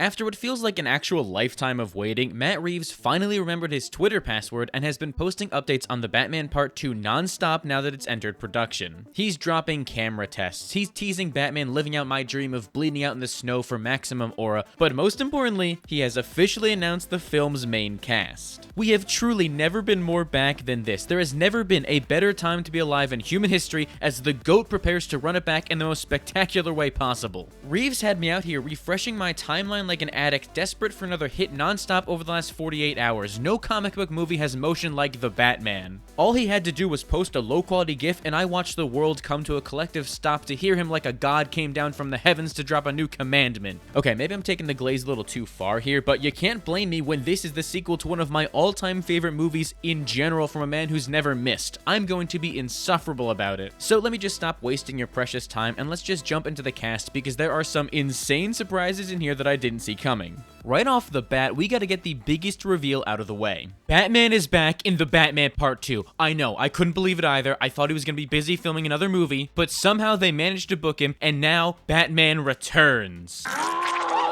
After what feels like an actual lifetime of waiting, Matt Reeves finally remembered his Twitter password and has been posting updates on The Batman Part 2 non-stop now that it's entered production. He's dropping camera tests, he's teasing Batman living out my dream of bleeding out in the snow for maximum aura, but most importantly, he has officially announced the film's main cast. We have truly never been more back than this. There has never been a better time to be alive in human history as the GOAT prepares to run it back in the most spectacular way possible. Reeves had me out here refreshing my timeline like an addict, desperate for another hit non-stop over the last 48 hours. No comic book movie has motion like The Batman. All he had to do was post a low-quality GIF and I watched the world come to a collective stop to hear him like a god came down from the heavens to drop a new commandment. Okay, maybe I'm taking the glaze a little too far here, but you can't blame me when this is the sequel to one of my all-time favorite movies in general from a man who's never missed. I'm going to be insufferable about it. So let me just stop wasting your precious time and let's just jump into the cast because there are some insane surprises in here that I didn't see coming. Right off the bat, we gotta get the biggest reveal out of the way. Batman is back in The Batman Part 2. I know, I couldn't believe it either. I thought he was gonna be busy filming another movie, but somehow they managed to book him, and now Batman returns.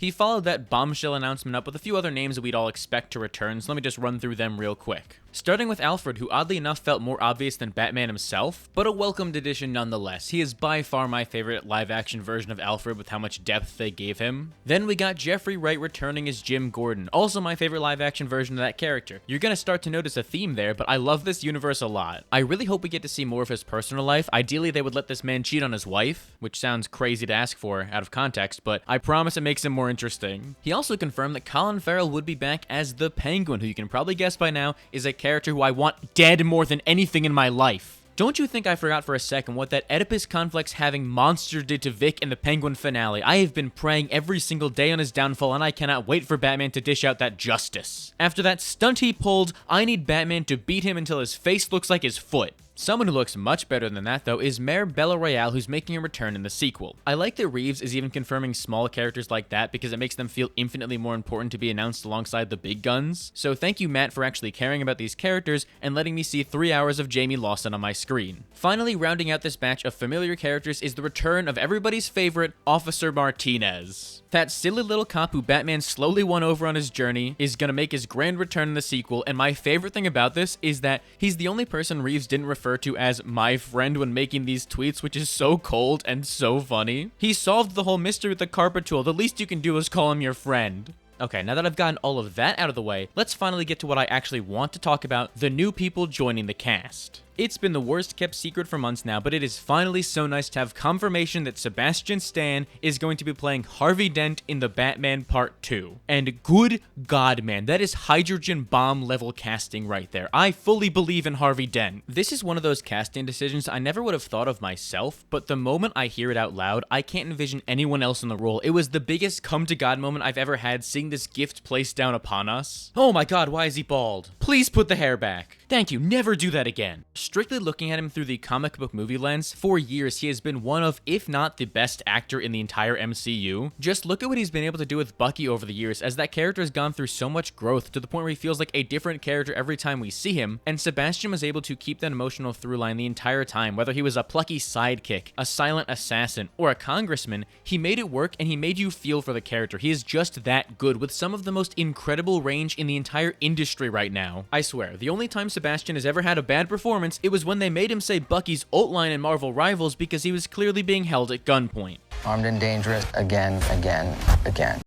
He followed that bombshell announcement up with a few other names that we'd all expect to return, so let me just run through them real quick. Starting with Alfred, who oddly enough felt more obvious than Batman himself, but a welcomed addition nonetheless. He is by far my favorite live-action version of Alfred with how much depth they gave him. Then we got Jeffrey Wright returning as Jim Gordon, also my favorite live-action version of that character. You're gonna start to notice a theme there, but I love this universe a lot. I really hope we get to see more of his personal life. Ideally, they would let this man cheat on his wife, which sounds crazy to ask for out of context, but I promise it makes him more interesting. He also confirmed that Colin Farrell would be back as the Penguin, who you can probably guess by now is a character who I want dead more than anything in my life. Don't you think I forgot for a second what that Oedipus complex having monster did to Vic in the Penguin finale? I have been praying every single day on his downfall and I cannot wait for Batman to dish out that justice. After that stunt he pulled, I need Batman to beat him until his face looks like his foot. Someone who looks much better than that, though, is Mayor Bella Royale, who's making a return in the sequel. I like that Reeves is even confirming small characters like that because it makes them feel infinitely more important to be announced alongside the big guns. So thank you, Matt, for actually caring about these characters and letting me see 3 hours of Jamie Lawson on my screen. Finally, rounding out this batch of familiar characters is the return of everybody's favorite, Officer Martinez. That silly little cop who Batman slowly won over on his journey is gonna make his grand return in the sequel, and my favorite thing about this is that he's the only person Reeves didn't refer to as my friend when making these tweets, which is so cold and so funny. He solved the whole mystery with the carpet tool. The least you can do is call him your friend. Okay, now that I've gotten all of that out of the way, let's finally get to what I actually want to talk about, the new people joining the cast. It's been the worst kept secret for months now, but it is finally so nice to have confirmation that Sebastian Stan is going to be playing Harvey Dent in The Batman Part 2. And good God, man, that is hydrogen bomb level casting right there. I fully believe in Harvey Dent. This is one of those casting decisions I never would have thought of myself, but the moment I hear it out loud, I can't envision anyone else in the role. It was the biggest come to God moment I've ever had seeing this gift placed down upon us. Oh my God, why is he bald? Please put the hair back. Thank you, never do that again. Strictly looking at him through the comic book movie lens, for years he has been one of, if not the best actor in the entire MCU. Just look at what he's been able to do with Bucky over the years, as that character has gone through so much growth to the point where he feels like a different character every time we see him, and Sebastian was able to keep that emotional through line the entire time. Whether he was a plucky sidekick, a silent assassin, or a congressman, he made it work and he made you feel for the character. He is just that good, with some of the most incredible range in the entire industry right now. I swear, the only time Sebastian has ever had a bad performance, it was when they made him say Bucky's ult line in Marvel Rivals because he was clearly being held at gunpoint. Armed and dangerous, again.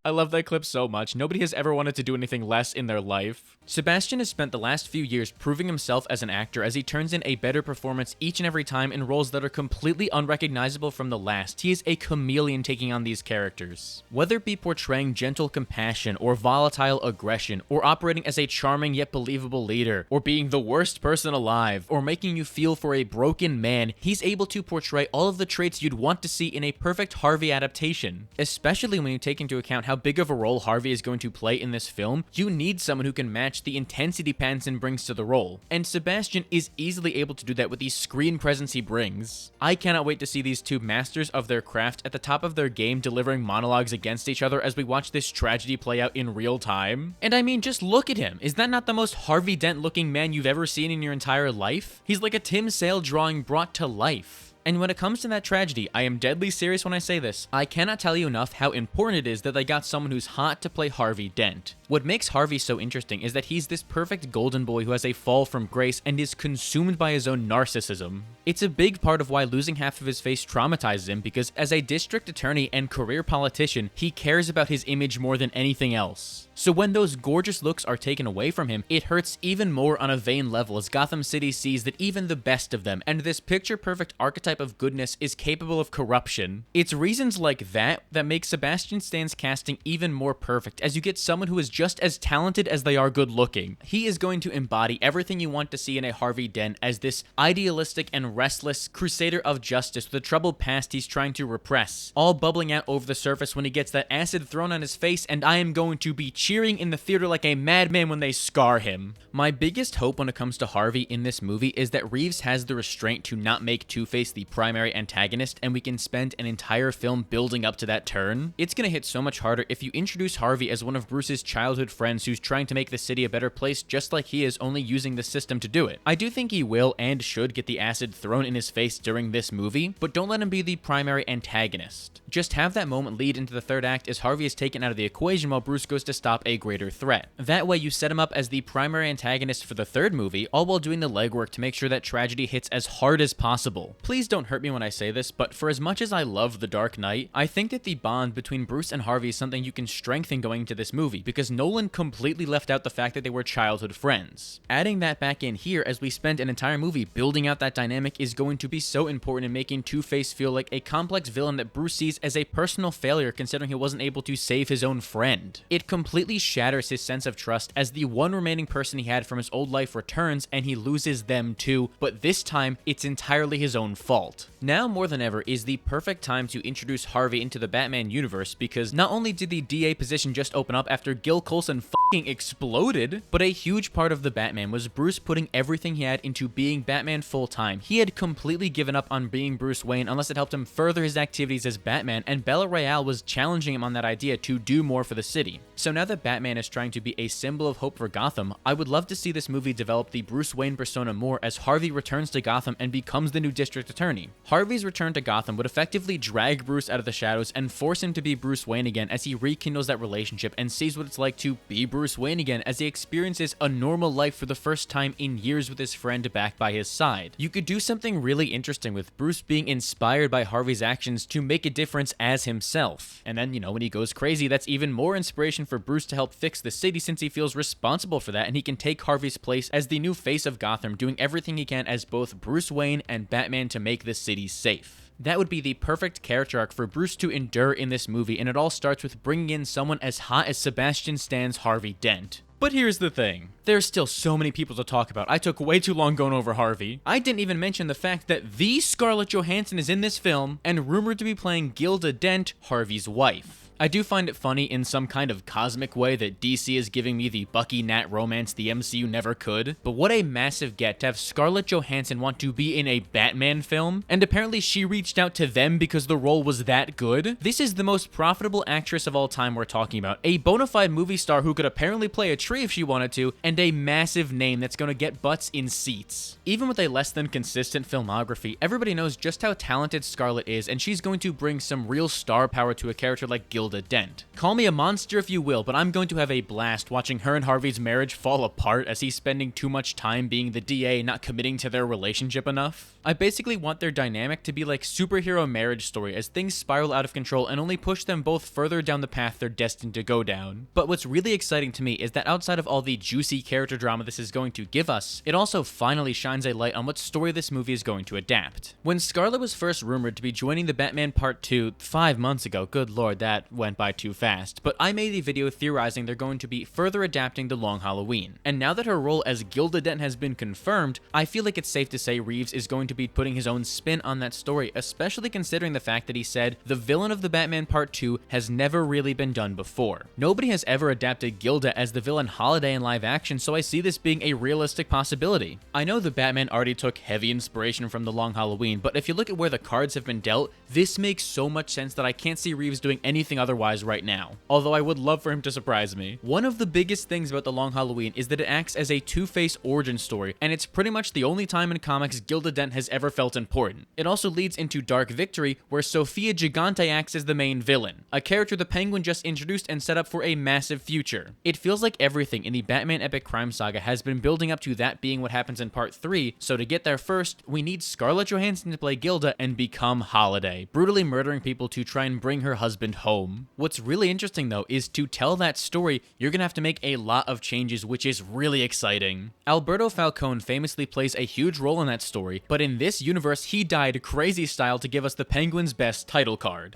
I love that clip so much. Nobody has ever wanted to do anything less in their life. Sebastian has spent the last few years proving himself as an actor as he turns in a better performance each and every time in roles that are completely unrecognizable from the last. He is a chameleon taking on these characters. Whether it be portraying gentle compassion or volatile aggression, or operating as a charming yet believable leader, or being the worst person alive, or making you feel for a broken man, he's able to portray all of the traits you'd want to see in a perfect Harvey adaptation. Especially when you take into account how big of a role Harvey is going to play in this film, you need someone who can match the intensity Pattinson brings to the role. And Sebastian is easily able to do that with the screen presence he brings. I cannot wait to see these two masters of their craft at the top of their game delivering monologues against each other as we watch this tragedy play out in real time. And I mean, just look at him. Is that not the most Harvey Dent looking man you've ever seen in your entire life? He's like a Tim Sale drawing brought to life. And when it comes to that tragedy, I am deadly serious when I say this. I cannot tell you enough how important it is that they got someone who's hot to play Harvey Dent. What makes Harvey so interesting is that he's this perfect golden boy who has a fall from grace and is consumed by his own narcissism. It's a big part of why losing half of his face traumatizes him, because as a district attorney and career politician, he cares about his image more than anything else. So when those gorgeous looks are taken away from him, it hurts even more on a vain level as Gotham City sees that even the best of them, and this picture-perfect archetype of goodness, is capable of corruption. It's reasons like that that make Sebastian Stan's casting even more perfect, as you get someone who is just as talented as they are good-looking. He is going to embody everything you want to see in a Harvey Dent as this idealistic and restless crusader of justice with a troubled past he's trying to repress, all bubbling out over the surface when he gets that acid thrown on his face, and I am going to be cheering in the theater like a madman when they scar him. My biggest hope when it comes to Harvey in this movie is that Reeves has the restraint to not make Two-Face the primary antagonist, and we can spend an entire film building up to that turn. It's gonna hit so much harder if you introduce Harvey as one of Bruce's childhood friends who's trying to make the city a better place just like he is, only using the system to do it. I do think he will and should get the acid thrown in his face during this movie, but don't let him be the primary antagonist. Just have that moment lead into the third act as Harvey is taken out of the equation while Bruce goes to stop a greater threat. That way you set him up as the primary antagonist for the third movie, all while doing the legwork to make sure that tragedy hits as hard as possible. Please don't hurt me when I say this, but for as much as I love The Dark Knight, I think that the bond between Bruce and Harvey is something you can strengthen going into this movie, because Nolan completely left out the fact that they were childhood friends. Adding that back in here as we spend an entire movie building out that dynamic is going to be so important in making Two-Face feel like a complex villain that Bruce sees as a personal failure considering he wasn't able to save his own friend. It completely shatters his sense of trust as the one remaining person he had from his old life returns and he loses them too, but this time it's entirely his own fault. Now more than ever is the perfect time to introduce Harvey into the Batman universe, because not only did the DA position just open up after Gil Coulson fucking exploded, but a huge part of the Batman was Bruce putting everything he had into being Batman full-time. He had completely given up on being Bruce Wayne unless it helped him further his activities as Batman, and Bella Real was challenging him on that idea to do more for the city. So now that Batman is trying to be a symbol of hope for Gotham, I would love to see this movie develop the Bruce Wayne persona more as Harvey returns to Gotham and becomes the new district attorney. Harvey's return to Gotham would effectively drag Bruce out of the shadows and force him to be Bruce Wayne again as he rekindles that relationship and sees what it's like to be Bruce Wayne again as he experiences a normal life for the first time in years with his friend back by his side. You could do something really interesting with Bruce being inspired by Harvey's actions to make a difference as himself. And then, when he goes crazy, that's even more inspiration for Bruce to help fix the city since he feels responsible for that, and he can take Harvey's place as the new face of Gotham, doing everything he can as both Bruce Wayne and Batman to make the city safe. That would be the perfect character arc for Bruce to endure in this movie, and it all starts with bringing in someone as hot as Sebastian Stan's Harvey Dent. But here's the thing. There's still so many people to talk about. I took way too long going over Harvey. I didn't even mention the fact that the Scarlett Johansson is in this film and rumored to be playing Gilda Dent, Harvey's wife. I do find it funny in some kind of cosmic way that DC is giving me the Bucky Nat romance the MCU never could, but what a massive get to have Scarlett Johansson want to be in a Batman film, and apparently she reached out to them because the role was that good. This is the most profitable actress of all time we're talking about, a bona fide movie star who could apparently play a tree if she wanted to, and a massive name that's gonna get butts in seats. Even with a less than consistent filmography, everybody knows just how talented Scarlett is, and she's going to bring some real star power to a character like Gilda Dent. Call me a monster if you will, but I'm going to have a blast watching her and Harvey's marriage fall apart as he's spending too much time being the DA, not committing to their relationship enough. I basically want their dynamic to be like superhero marriage story as things spiral out of control and only push them both further down the path they're destined to go down. But what's really exciting to me is that outside of all the juicy character drama this is going to give us, it also finally shines a light on what story this movie is going to adapt. When Scarlett was first rumored to be joining the Batman Part 2 5 months ago, good lord, that went by too fast, but I made a video theorizing they're going to be further adapting The Long Halloween. And now that her role as Gilda Dent has been confirmed, I feel like it's safe to say Reeves is going to be putting his own spin on that story, especially considering the fact that he said the villain of the Batman Part 2 has never really been done before. Nobody has ever adapted Gilda as the villain Holiday in live action, so I see this being a realistic possibility. I know the Batman already took heavy inspiration from The Long Halloween, but if you look at where the cards have been dealt, this makes so much sense that I can't see Reeves doing anything otherwise right now, although I would love for him to surprise me. One of the biggest things about The Long Halloween is that it acts as a Two-Face origin story, and it's pretty much the only time in comics Gilda Dent has ever felt important. It also leads into Dark Victory, where Sofia Gigante acts as the main villain, a character the Penguin just introduced and set up for a massive future. It feels like everything in the Batman epic crime saga has been building up to that being what happens in part 3, so to get there first, we need Scarlett Johansson to play Gilda and become Holiday, brutally murdering people to try and bring her husband home. What's really interesting though is to tell that story, you're gonna have to make a lot of changes, which is really exciting. Alberto Falcone famously plays a huge role in that story, but in this universe, he died crazy style to give us the Penguin's best title card.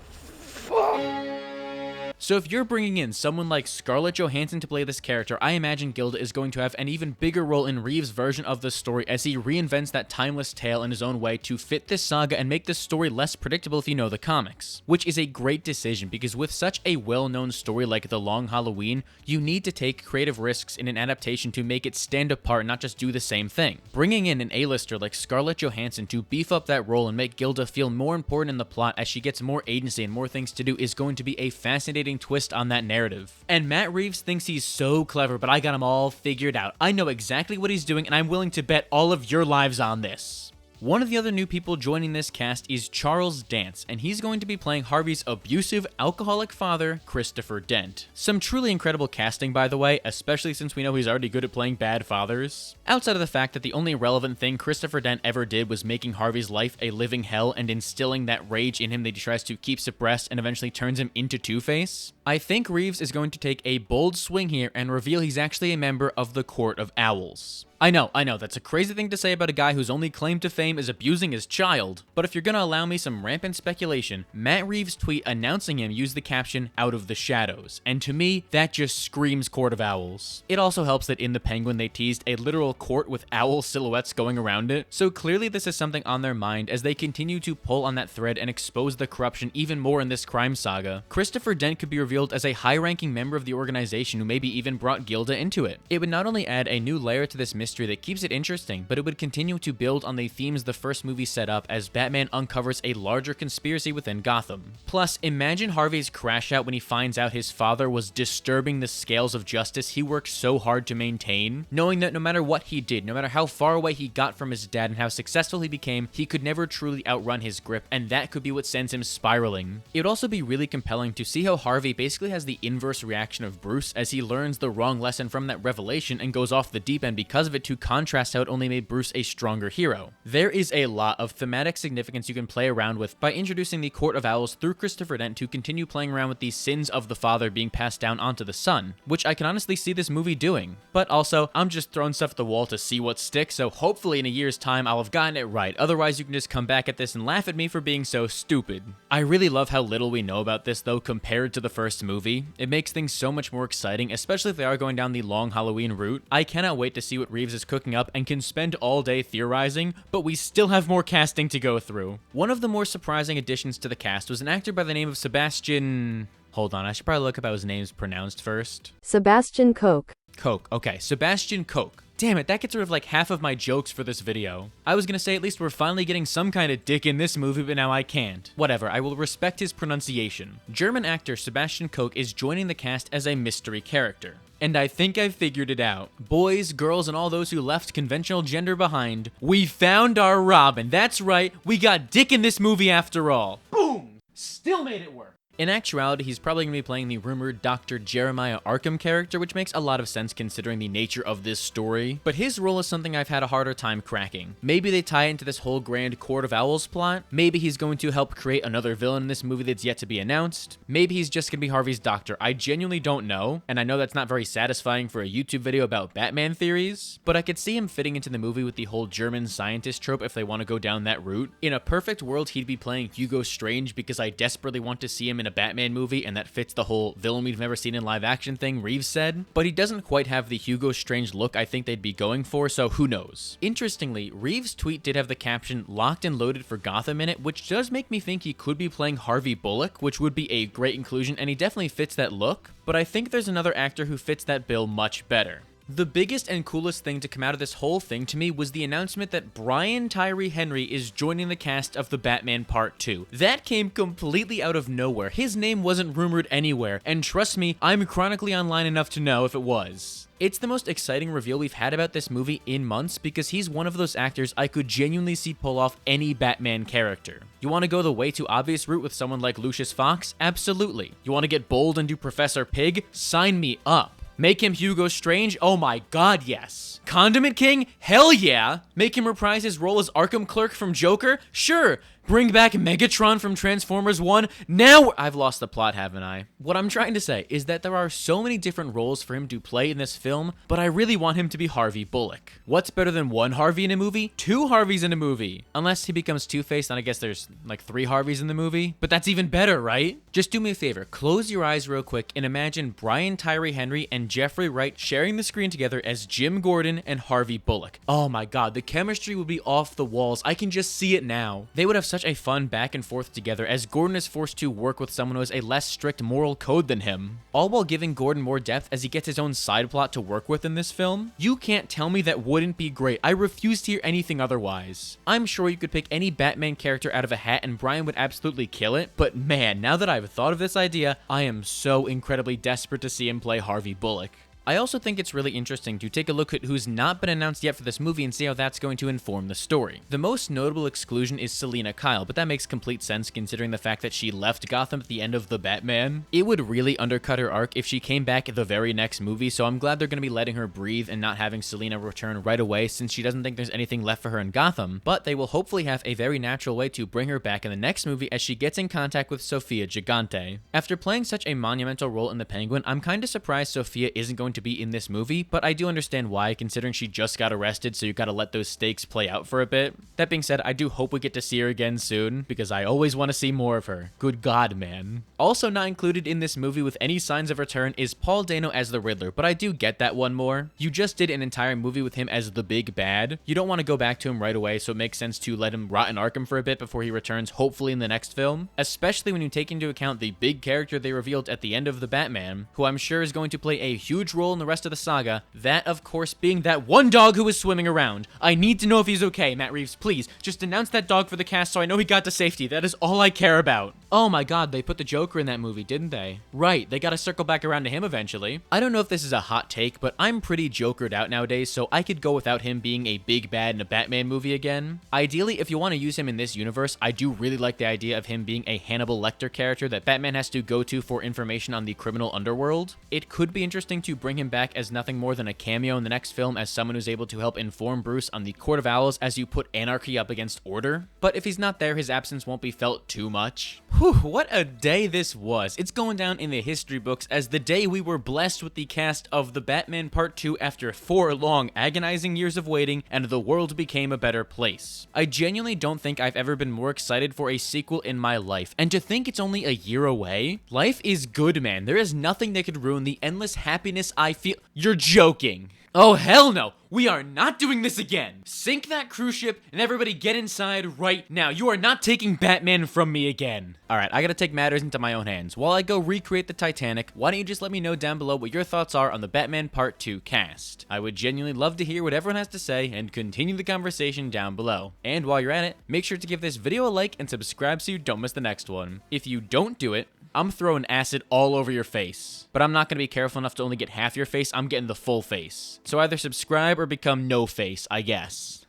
So if you're bringing in someone like Scarlett Johansson to play this character, I imagine Gilda is going to have an even bigger role in Reeves' version of the story as he reinvents that timeless tale in his own way to fit this saga and make this story less predictable if you know the comics. Which is a great decision, because with such a well-known story like The Long Halloween, you need to take creative risks in an adaptation to make it stand apart and not just do the same thing. Bringing in an A-lister like Scarlett Johansson to beef up that role and make Gilda feel more important in the plot as she gets more agency and more things to do is going to be a fascinating twist on that narrative. And Matt Reeves thinks he's so clever, but I got him all figured out. I know exactly what he's doing, and I'm willing to bet all of your lives on this. One of the other new people joining this cast is Charles Dance, and he's going to be playing Harvey's abusive, alcoholic father, Christopher Dent. Some truly incredible casting, by the way, especially since we know he's already good at playing bad fathers. Outside of the fact that the only relevant thing Christopher Dent ever did was making Harvey's life a living hell and instilling that rage in him that he tries to keep suppressed and eventually turns him into Two-Face, I think Reeves is going to take a bold swing here and reveal he's actually a member of the Court of Owls. I know, that's a crazy thing to say about a guy whose only claim to fame is abusing his child, but if you're gonna allow me some rampant speculation, Matt Reeves' tweet announcing him used the caption, "out of the shadows," and to me, that just screams Court of Owls. It also helps that in The Penguin they teased a literal court with owl silhouettes going around it, so clearly this is something on their mind as they continue to pull on that thread and expose the corruption even more in this crime saga. Christopher Dent could be revealed as a high-ranking member of the organization who maybe even brought Gilda into it. It would not only add a new layer to this mystery that keeps it interesting, but it would continue to build on the themes the first movie set up as Batman uncovers a larger conspiracy within Gotham. Plus, imagine Harvey's crash out when he finds out his father was disturbing the scales of justice he worked so hard to maintain, knowing that no matter what he did, no matter how far away he got from his dad and how successful he became, he could never truly outrun his grip, and that could be what sends him spiraling. It would also be really compelling to see how Harvey basically has the inverse reaction of Bruce as he learns the wrong lesson from that revelation and goes off the deep end because of it, to contrast how it only made Bruce a stronger hero. There is a lot of thematic significance you can play around with by introducing the Court of Owls through Christopher Dent to continue playing around with the sins of the father being passed down onto the son, which I can honestly see this movie doing. But also, I'm just throwing stuff at the wall to see what sticks, so hopefully in a year's time I'll have gotten it right, otherwise you can just come back at this and laugh at me for being so stupid. I really love how little we know about this though compared to the first movie. It makes things so much more exciting, especially if they are going down the Long Halloween route. I cannot wait to see what Reeves is cooking up and can spend all day theorizing, but we still have more casting to go through. One of the more surprising additions to the cast was an actor by the name of Sebastian... Hold on, I should probably look up how his name's pronounced first. Sebastian Koch. Koch, okay, Sebastian Koch. Damn it, that gets rid of like half of my jokes for this video. I was gonna say at least we're finally getting some kind of dick in this movie, but now I can't. Whatever, I will respect his pronunciation. German actor Sebastian Koch is joining the cast as a mystery character. And I think I've figured it out. Boys, girls, and all those who left conventional gender behind, we found our Robin. That's right, we got dick in this movie after all. Boom! Still made it work. In actuality, he's probably going to be playing the rumored Dr. Jeremiah Arkham character, which makes a lot of sense considering the nature of this story. But his role is something I've had a harder time cracking. Maybe they tie into this whole grand Court of Owls plot. Maybe he's going to help create another villain in this movie that's yet to be announced. Maybe he's just going to be Harvey's doctor. I genuinely don't know, and I know that's not very satisfying for a YouTube video about Batman theories, but I could see him fitting into the movie with the whole German scientist trope if they want to go down that route. In a perfect world, he'd be playing Hugo Strange because I desperately want to see him in a Batman movie, and that fits the whole villain we've never seen in live action thing Reeves said, but he doesn't quite have the Hugo Strange look I think they'd be going for, so who knows. Interestingly, Reeves' tweet did have the caption "locked and loaded for Gotham" in it, which does make me think he could be playing Harvey Bullock, which would be a great inclusion, and he definitely fits that look, but I think there's another actor who fits that bill much better. The biggest and coolest thing to come out of this whole thing to me was the announcement that Brian Tyree Henry is joining the cast of The Batman Part 2. That came completely out of nowhere. His name wasn't rumored anywhere, and trust me, I'm chronically online enough to know if it was. It's the most exciting reveal we've had about this movie in months because he's one of those actors I could genuinely see pull off any Batman character. You want to go the way too obvious route with someone like Lucius Fox? Absolutely. You want to get bold and do Professor Pig? Sign me up. Make him Hugo Strange? Oh my god, yes. Condiment King? Hell yeah. Make him reprise his role as Arkham Clerk from Joker? Sure. Bring back Megatron from Transformers 1? Now I've lost the plot, haven't I? What I'm trying to say is that there are so many different roles for him to play in this film, but I really want him to be Harvey Bullock. What's better than one Harvey in a movie? Two Harveys in a movie. Unless he becomes Two-Face, then I guess there's like 3 Harveys in the movie. But that's even better, right? Just do me a favor, close your eyes real quick and imagine Brian Tyree Henry and Jeffrey Wright sharing the screen together as Jim Gordon and Harvey Bullock. Oh my god, the chemistry would be off the walls. I can just see it now. They would have such a fun back and forth together as Gordon is forced to work with someone who has a less strict moral code than him, all while giving Gordon more depth as he gets his own side plot to work with in this film. You can't tell me that wouldn't be great. I refuse to hear anything otherwise. I'm sure you could pick any Batman character out of a hat and Brian would absolutely kill it, but man, now that I've thought of this idea, I am so incredibly desperate to see him play Harvey Bullock. I also think it's really interesting to take a look at who's not been announced yet for this movie and see how that's going to inform the story. The most notable exclusion is Selina Kyle, but that makes complete sense considering the fact that she left Gotham at the end of The Batman. It would really undercut her arc if she came back the very next movie, so I'm glad they're going to be letting her breathe and not having Selina return right away since she doesn't think there's anything left for her in Gotham, but they will hopefully have a very natural way to bring her back in the next movie as she gets in contact with Sofia Gigante. After playing such a monumental role in The Penguin, I'm kind of surprised Sofia isn't going to be in this movie, but I do understand why, considering she just got arrested, so you gotta let those stakes play out for a bit. That being said, I do hope we get to see her again soon, because I always want to see more of her. Good god, man. Also not included in this movie with any signs of return is Paul Dano as the Riddler, but I do get that one more. You just did an entire movie with him as the big bad. You don't want to go back to him right away, so it makes sense to let him rot in Arkham for a bit before he returns, hopefully in the next film, especially when you take into account the big character they revealed at the end of The Batman, who I'm sure is going to play a huge role in the rest of the saga, that of course being that one dog who was swimming around. I need to know if he's okay, Matt Reeves, please, just announce that dog for the cast so I know he got to safety. That is all I care about. Oh my god, they put the Joker in that movie, didn't they? Right, they gotta circle back around to him eventually. I don't know if this is a hot take, but I'm pretty Jokered out nowadays, so I could go without him being a big bad in a Batman movie again. Ideally, if you want to use him in this universe, I do really like the idea of him being a Hannibal Lecter character that Batman has to go to for information on the criminal underworld. It could be interesting to bring him back as nothing more than a cameo in the next film as someone who's able to help inform Bruce on the Court of Owls as you put anarchy up against order. But if he's not there, his absence won't be felt too much. Whew, what a day this was. It's going down in the history books as the day we were blessed with the cast of The Batman Part 2 after 4 long, agonizing years of waiting, and the world became a better place. I genuinely don't think I've ever been more excited for a sequel in my life, and to think it's only a year away? Life is good, man. There is nothing that could ruin the endless happiness I feel. You're joking. Oh, hell no. We are not doing this again. Sink that cruise ship and everybody get inside right now. You are not taking Batman from me again. All right, I gotta take matters into my own hands. While I go recreate the Titanic, why don't you just let me know down below what your thoughts are on the Batman Part 2 cast? I would genuinely love to hear what everyone has to say and continue the conversation down below. And while you're at it, make sure to give this video a like and subscribe so you don't miss the next one. If you don't do it, I'm throwing acid all over your face. But I'm not going to be careful enough to only get half your face, I'm getting the full face. So either subscribe or become no face, I guess.